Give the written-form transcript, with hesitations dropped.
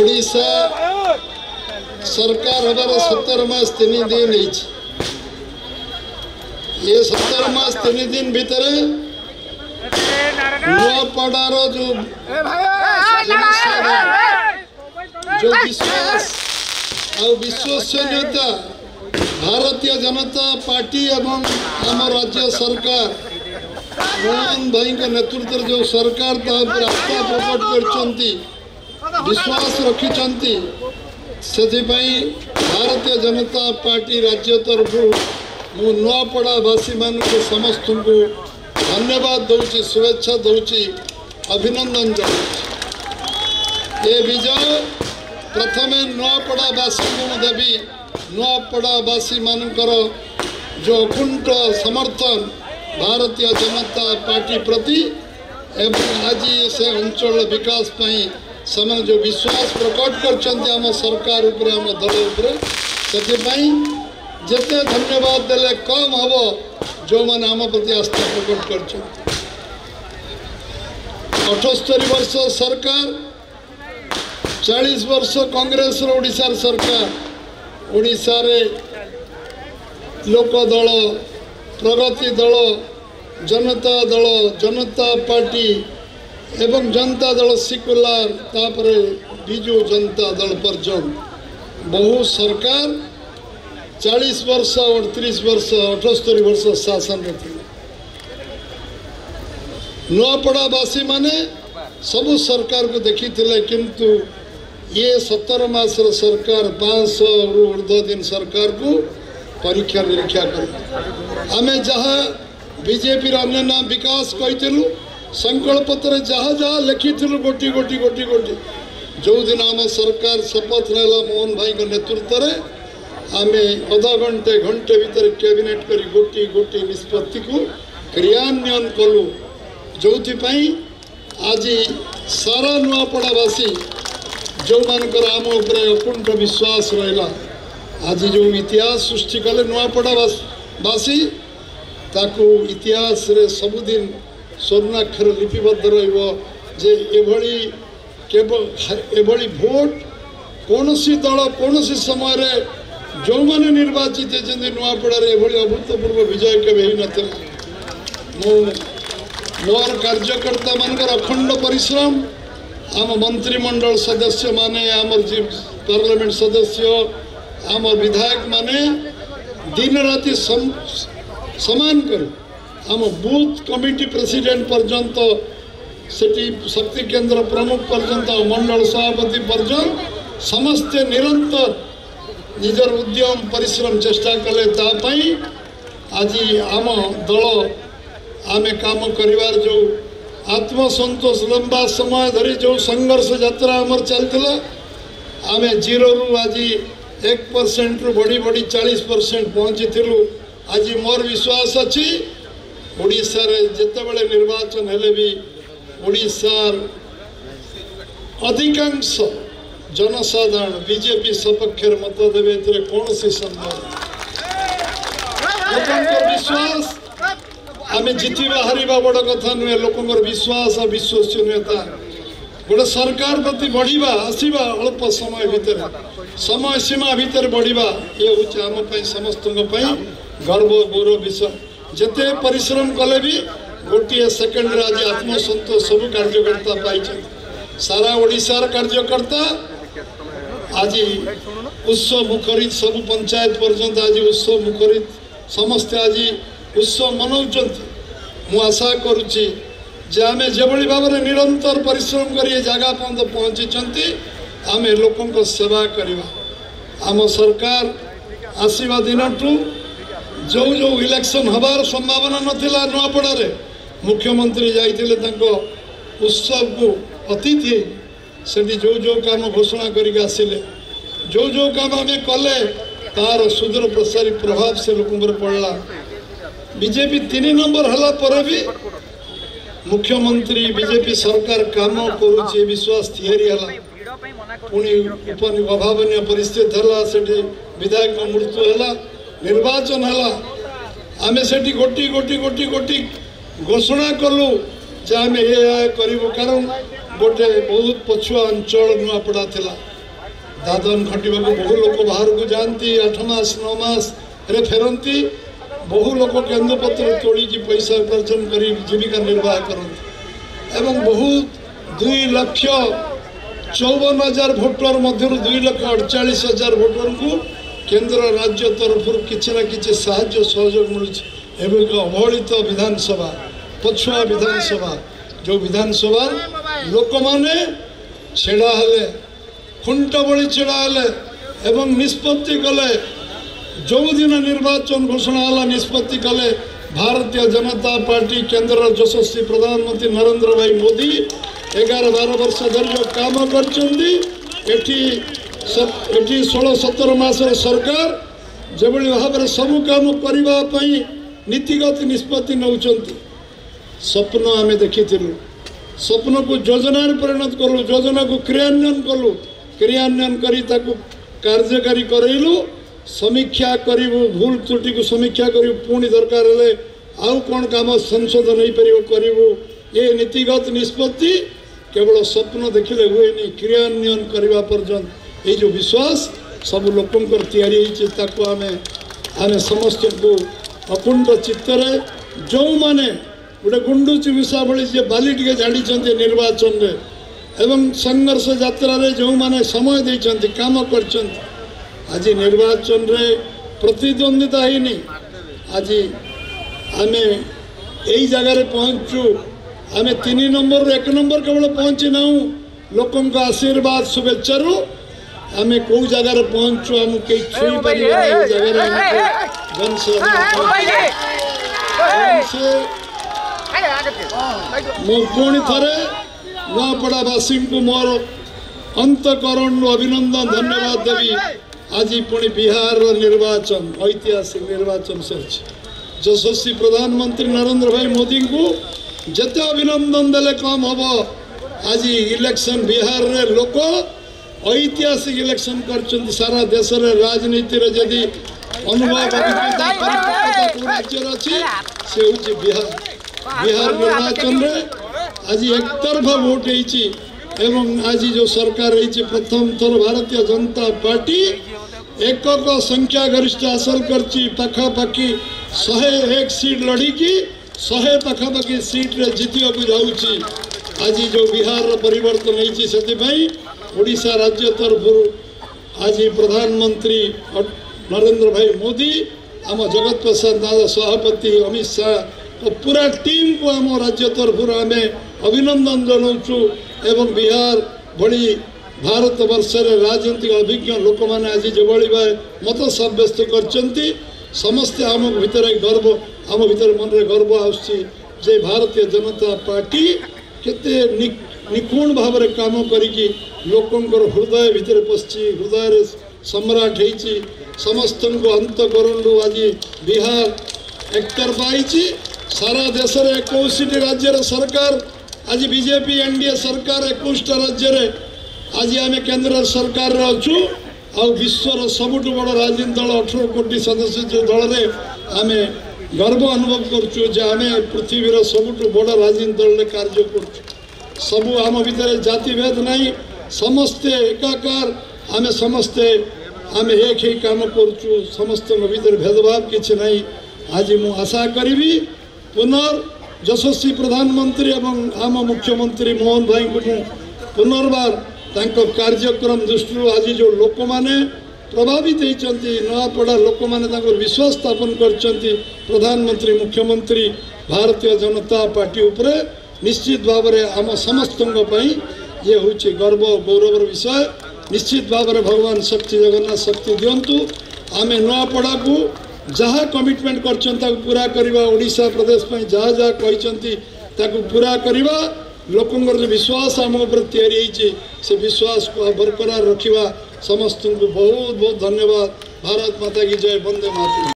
ओडिशा सरकार हमारे 17 मास 3 दिन ये 17 मास 3 दिन भीतर नुआपड़ार जो विश्वास और विश्वसनीयता भारतीय जनता पार्टी एवं आम राज्य सरकार मोहन भाई नेतृत्व जो सरकार आस्था प्रकट कर विश्वास रखिंट से भारतीय जनता पार्टी राज्य तरफ मु नुआपड़ावासी मान समस्त को धन्यवाद दूची शुभेच्छा दूची अभिनंदन जनाऊँ। ये विजय प्रथम नुआपड़ावासी को देवी नुआपड़ावासी मानकर जो अकुंठ समर्थन भारतीय जनता पार्टी प्रति एवं आज से अंचल विकास से जो विश्वास प्रकट कर आम सरकार उपरे आम दल उपरे से जिते धन्यवाद देले कम हम जो मैंने आम प्रति आस्था प्रकट कर 78 वर्ष सरकार 40 वर्ष कांग्रेस ओडिशा सरकार ओडिशा रे लोक दल प्रगति दल जनता पार्टी एवं जनता दल सेक्युलर तापरे बिजु जनता दल पर्यंत बहु सरकार 40 वर्ष 38 वर्ष 78 वर्ष शासन में थे। नुआपड़ावासी माने सबु सरकार को देखी थिले किंतु ये 17 मास सरकार 500 रु ऊर्ध्व दिन सरकार को परीक्षा निरीक्षा कर आमे जहाँ बीजेपी अन्य विकास कही संकल्प पत्र जहाँ जहाँ लिखी गोटी गोटी गोटी गोटी जो दिन आम सरकार शपथ नेला मोहन भाई नेतृत्व में आमे अधा घंटे घंटे भीतर कैबिनेट करी गोटी गोटी निष्पत्ति को क्रियान्वयन कलु जो आज सारा नुआपड़ावासी जो मानकर आम उपरे अकुंठ विश्वास रहा आज जो इतिहास सृष्टि कले नुआपड़ावासी ताकू इतिहास रे सबुदिन स्वर्णाक्षर लिपिबद्ध रहिबो जे एभली केवल एभली भोट कौनसी दल कौनसी समय रे जो माने निर्वाचित होती नुआपड़ा एभली अभूतपूर्व विजय केवे ही नथिला मोर कार्यकर्ता मानकर अखंड परिश्रम आम मंत्रिमंडल सदस्य माने आम पार्लियामेंट सदस्य आम विधायक माने दिन राति समान कर आम बूथ कमिटी प्रेसिडेंट पर्यंत सेठी शक्ति केंद्र प्रमुख पर्यंत मंडल सभापति पर्यंत समस्ते निरंतर निजर उद्यम परिश्रम चेष्टा कले तापाई आज आम दल आमे काम करिवार जो आत्मसंतोष लंबा समय धरी जो संघर्ष यात्रा आमर चलता आमे 0 रु आज 1% रु बढ़ी बढ़ी 40% पहुँची थिलु। आज मोर विश्वास अच्छी ओडिशा रे जिते बड़े निर्वाचन हेले भी ओडिशार अधिकांश जनसाधारण बीजेपी सपक्ष मत देवे कौन सी संभव विश्वास आम जितवा हारिबा बड़ कथा नुहे लोकंर विश्वास और विश्वसनीयता गोटे सरकार प्रति बढ़िबा आसीबा अल्प समय भितर समय सीमा भितर बढ़िबा ये हूँ आम समस्त गर्व गौरव विषय जिते परिश्रम कले भी गोटे सेकेंड आज आत्मसंतोष सब कार्यकर्ता पाई सारा ओडिशार कार्यकर्ता आज उत्सव मुखरित सब पंचायत पर्यंत आज उत्सव मुखरित समस्ते आज उत्सव मनाऊँ मु आशा करुच्ची जे आमे जेभली भाव में निरंतर परिश्रम कर जगह पर्यंत पहुँची आम लोकों सेवा करवा आम सरकार आसवा दिन जो जो इलेक्शन हबार संभावना नथिला नुआपड़ा रे मुख्यमंत्री जाइथिले तांको उत्सव को अतिथि सेठी जो जो काम घोषणा करिक आसिले जो जो काम आम कले तार सुदूर प्रसारी प्रभाव से लोक पड़ला बीजेपी 3 नंबर हला पर भी मुख्यमंत्री बीजेपी सरकार काम करुचे विश्वास थियरी हला पुणी अभावनीय परिस्थिति हला सेठी विधायक मृत्यु हला निर्वाचन हला आमे सेठी गोटी गोटी गोटी गोटी घोषणा कलु जे आमे ये करिवो कारण गोटे बहुत पछुआ अंचल नुआपड़ा थिला दादन खटिबा बहु लोक बाहर को जाती 8 मास 9 मास रे फेरती बहु लोक केन्दुपत्र तोड़ी पैसा उपार्जन कर जीविका निर्वाह करते एवं बहुत 2,54,000 भोटर मध्य 2,48,000 भोटर को केंद्र राज्य तरफ किसी ना कि सहयोग मिलूँ अवहेलित विधानसभा पछुआ विधानसभा जो विधानसभा लोक माने छेड़ा हेले खुंट बड़ी छेड़ा हेले एवं निष्पत्ति कले जो दिन निर्वाचन घोषणा है निष्पत्ति कले भारतीय जनता पार्टी केंद्र यशस्वी प्रधानमंत्री नरेंद्र भाई मोदी 11-12 वर्ष धरी जो काम कर 16-17 मास सरकार जो भाव में सबू काम करने नीतिगत निष्पत्ति नौचंती स्वप्न आम देखी स्वप्न को योजना परिणत कलु योजना को क्रियान्वयन करी कार्यकारी करइलु समीक्षा करू भूल त्रुटि को समीक्षा करू पुणी दरकार हेले आउ कौन काम संशोधन हो पार ये नीतिगत निष्पत्ति केवल स्वप्न देखिले हुए नहीं क्रियान्वयन करने पर्यंत ये जो विश्वास सब लोकंकर तैयारी आम समस्त को अकुंठ चित्तर जो माने गोटे गुंडुची विषा भली जे बाली टे झाड़ी निर्वाचन रे एवं संघर्ष यात्रा रे जो माने समय देइछन्ति काम करछन्ति आज निर्वाचन रे प्रतिद्वंदिता ही नहीं आज आम यही जगार पहुँचु आम 3 नंबर 1 नंबर केवल पहुँची ना लोकों का आशीर्वाद शुभेच्छा आम कौ जगार पहुँचु आम कई छुई पार पुणी थे नुआपड़ावासी को मोर अंतकरण अभिनंदन धन्यवाद देवी आज पुणी बिहार निर्वाचन ऐतिहासिक निर्वाचन सर यशस्वी प्रधानमंत्री नरेंद्र भाई मोदी को जिते अभिनंदन देले कम हम आज इलेक्शन बिहार रे लोक ऐतिहासिक इलेक्शन कर सारा देश रे राजनीति रे जदि अनुभव राज्य अच्छी से हूँ बिहार निर्वाचन रे आज एकतरफा वोट होती एवं आज जो सरकार रही प्रथम थर भारतीय जनता पार्टी एकक संख्या गरिष्ठ हासिल करची पाखापाखि 101 सीट लड़ीकी 100 पाखापाखि सीट रे जीतिया को जाऊँगी आज जो बिहार परिवर्तन होती से ओडिशा राज्य तरफ आज प्रधानमंत्री नरेंद्र भाई मोदी आम जगत प्रसाद दादा सभापति अमित शाह और पूरा टीम को आम राज्य तरफ आम अभिनंदन जनाऊँ एवं बिहार भली भारत वर्ष राजनीतिक अभिज्ञ लोक मैंने आज जो मत सब्यस्त कर समस्ते आम भीतर गर्व आम भीतर मन में गर्व आसुची भारतीय जनता पार्टी केते निपुण भाव में काम करी लोकंर हृदय भीतर पशि हृदय सम्राट होती समस्त को अंतकरण आज बिहार एकतरफा सारा देश में 21 राज्य सरकार आज बीजेपी एनडीए सरकार 21 राज्य आज आम केंद्र सरकार अच्छु आ विश्वर सबुठ बड़ राजनीतिक दल 18 कोटी सदस्य जो दल में आम गर्व अनुभव करुँ आम पृथ्वीर सबुठ बड़ राजनीतिक दल में कार्य कर सबू आम भीतर जातिभेद नहीं समस्ते एकाकार आम समस्ते आम एक ही काम करुँ समस्त भीतर भेदभाव किसी नहीं आज मु आशा करी पुनर् यशस्वी प्रधानमंत्री एवं आम मुख्यमंत्री मोहन भाई को पुनर्बार कार्यक्रम दृष्टि आज जो लोक मैंने प्रभावित होती नुआपड़ा लोक मैंने विश्वास स्थापन कर प्रधानमंत्री मुख्यमंत्री भारतीय जनता पार्टी उपरे निश्चित भाव में आम समस्त ये हूँ गर्व गौरवर विषय निश्चित भाव में भगवान शक्ति जगन्नाथ शक्ति दिंतु आम नुआपड़ा को जहाँ कमिटमेंट कर पूरा करवा ओडिशा प्रदेश जहाँ जहाँ कहते पूरा करवा लोकंर जो विश्वास आम तैयारी से विश्वास को बरकरार रखा समस्त को बहुत बहुत धन्यवाद। भारत माता की जय। वंदे मातरम।